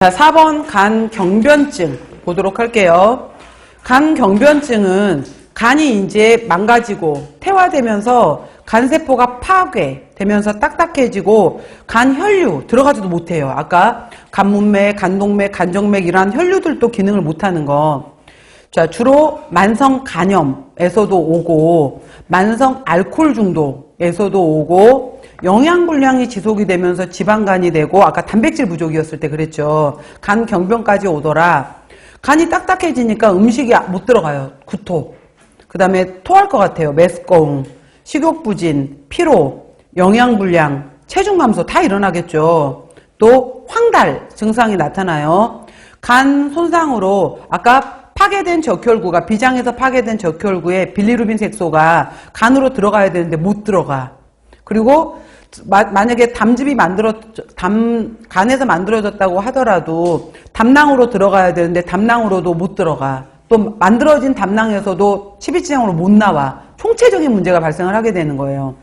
자, 4번 간경변증 보도록 할게요. 간경변증은 간이 이제 망가지고 퇴화되면서 간세포가 파괴되면서 딱딱해지고 간혈류 들어가지도 못해요. 아까 간문맥, 간동맥, 간정맥 이러한 혈류들도 기능을 못하는 거. 자, 주로 만성 간염에서도 오고 만성 알코올 중독에서도 오고 영양불량이 지속이 되면서 지방간이 되고 아까 단백질 부족이었을 때 그랬죠. 간경변까지 오더라. 간이 딱딱해지니까 음식이 못 들어가요. 구토. 그 다음에 토할 것 같아요. 메스꺼움, 식욕부진, 피로, 영양불량, 체중 감소 다 일어나겠죠. 또 황달 증상이 나타나요. 간 손상으로 아까 파괴된 적혈구가 비장에서 파괴된 적혈구에 빌리루빈 색소가 간으로 들어가야 되는데 못 들어가. 그리고 만약에 담즙이 간에서 만들어졌다고 하더라도 담낭으로 들어가야 되는데 담낭으로도 못 들어가. 또 만들어진 담낭에서도 십이지장으로 못 나와. 총체적인 문제가 발생을 하게 되는 거예요.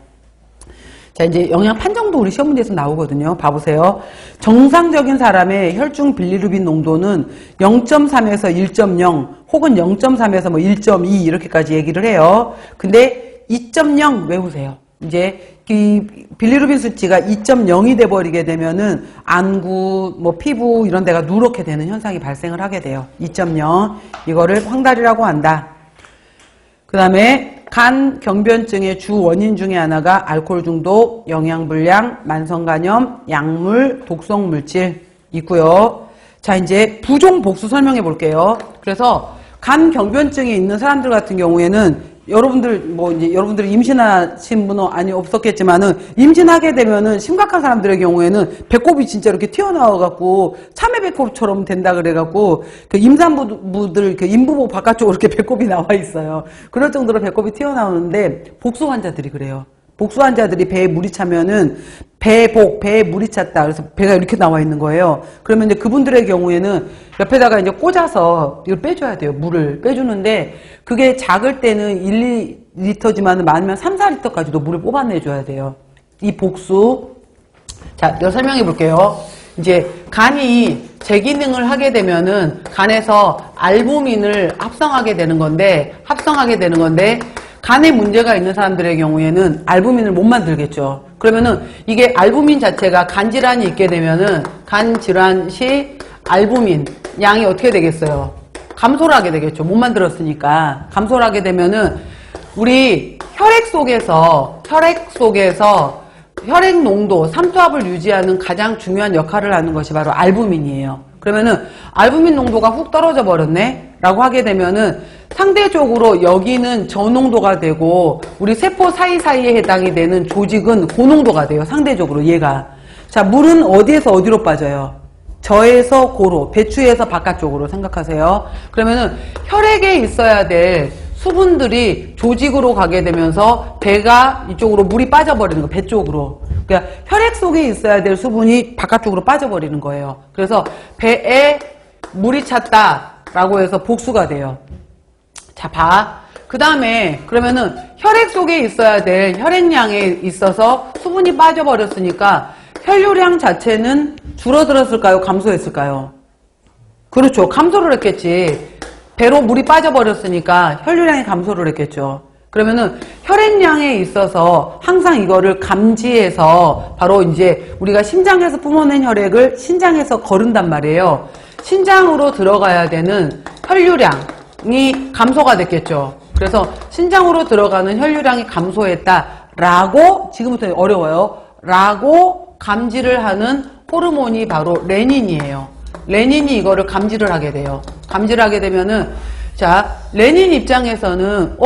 자, 이제 영양 판정도 우리 시험 문제에서 나오거든요. 봐보세요. 정상적인 사람의 혈중 빌리루빈 농도는 0.3에서 1.0 혹은 0.3에서 뭐 1.2 이렇게까지 얘기를 해요. 근데 2.0 외우세요. 이제 이 빌리루빈 수치가 2.0이 돼버리게 되면은 안구, 뭐 피부 이런 데가 누렇게 되는 현상이 발생을 하게 돼요. 2.0 이거를 황달이라고 한다. 그 다음에 간 경변증의 주 원인 중에 하나가 알코올 중독, 영양불량, 만성간염, 약물, 독성 물질 있고요. 자, 이제 부종 복수 설명해 볼게요. 그래서 간 경변증이 있는 사람들 같은 경우에는 여러분들이 임신하신 분은 없었겠지만은, 임신하게 되면은 심각한 사람들의 경우에는 배꼽이 진짜 이렇게 튀어나와갖고, 참외 배꼽처럼 된다 그래갖고, 그 임산부들, 그 임부복 바깥쪽으로 이렇게 배꼽이 나와 있어요. 그럴 정도로 배꼽이 튀어나오는데, 복수 환자들이 그래요. 복수 환자들이 배에 물이 차면은, 배에 물이 찼다. 그래서 배가 이렇게 나와 있는 거예요. 그러면 이제 그분들의 경우에는 옆에다가 이제 꽂아서 이걸 빼줘야 돼요. 물을 빼주는데, 그게 작을 때는 1, 2리터지만 많으면 3, 4리터까지도 물을 뽑아내줘야 돼요. 이 복수. 자, 이거 설명해 볼게요. 이제 간이 재기능을 하게 되면은 간에서 알부민을 합성하게 되는 건데, 간에 문제가 있는 사람들의 경우에는 알부민을 못 만들겠죠. 그러면은 이게 알부민 자체가 간질환이 있게 되면은 간질환 시 알부민 양이 어떻게 되겠어요? 감소를 하게 되겠죠. 못 만들었으니까. 감소를 하게 되면은 우리 혈액 속에서 혈액 농도, 삼투압을 유지하는 가장 중요한 역할을 하는 것이 바로 알부민이에요. 그러면은 알부민 농도가 훅 떨어져 버렸네? 라고 하게 되면은 상대적으로 여기는 저농도가 되고 우리 세포 사이사이에 해당이 되는 조직은 고농도가 돼요. 상대적으로 얘가. 자, 물은 어디에서 어디로 빠져요? 저에서 고로, 배추에서 바깥쪽으로 생각하세요. 그러면은 혈액에 있어야 될 수분들이 조직으로 가게 되면서 배가 이쪽으로 물이 빠져버리는 거예요. 배 쪽으로. 그러니까 혈액 속에 있어야 될 수분이 바깥쪽으로 빠져버리는 거예요. 그래서 배에 물이 찼다라고 해서 복수가 돼요. 자, 봐. 그 다음에 그러면은 혈액 속에 있어야 될 혈액량에 있어서 수분이 빠져버렸으니까 혈류량 자체는 줄어들었을까요? 감소했을까요? 그렇죠. 감소를 했겠지. 배로 물이 빠져버렸으니까 혈류량이 감소를 했겠죠. 그러면은 혈액량에 있어서 항상 이거를 감지해서 바로 이제 우리가 심장에서 뿜어낸 혈액을 신장에서 거른단 말이에요. 신장으로 들어가야 되는 혈류량이 감소가 됐겠죠. 그래서 신장으로 들어가는 혈류량이 감소했다라고, 지금부터 어려워요. 라고 감지를 하는 호르몬이 바로 레닌이에요. 레닌이 이거를 감지를 하게 돼요. 감지를 하게 되면은, 자, 레닌 입장에서는,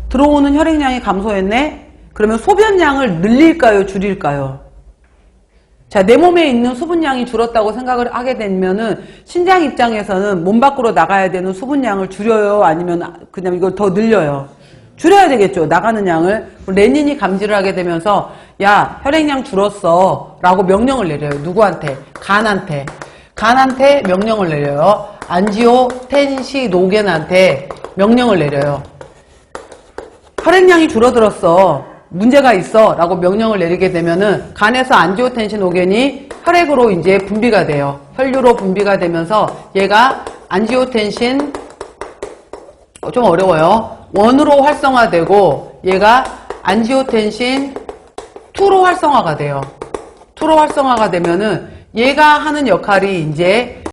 들어오는 혈액량이 감소했네? 그러면 소변량을 늘릴까요? 줄일까요? 자, 내 몸에 있는 수분량이 줄었다고 생각을 하게 되면은, 신장 입장에서는 몸 밖으로 나가야 되는 수분량을 줄여요? 아니면 그냥 이걸 더 늘려요? 줄여야 되겠죠. 나가는 양을. 레닌이 감지를 하게 되면서, 야, 혈액량 줄었어. 라고 명령을 내려요. 누구한테? 간한테 명령을 내려요. 안지오텐시노겐한테 명령을 내려요. 혈액량이 줄어들었어. 문제가 있어. 라고 명령을 내리게 되면은 간에서 안지오텐시노겐이 혈액으로 이제 분비가 돼요. 혈류로 분비가 되면서 얘가 안지오텐신 좀 어려워요. 1으로 활성화되고 얘가 안지오텐신 2로 활성화가 돼요. 2로 활성화가 되면은 얘가 하는 역할이 이제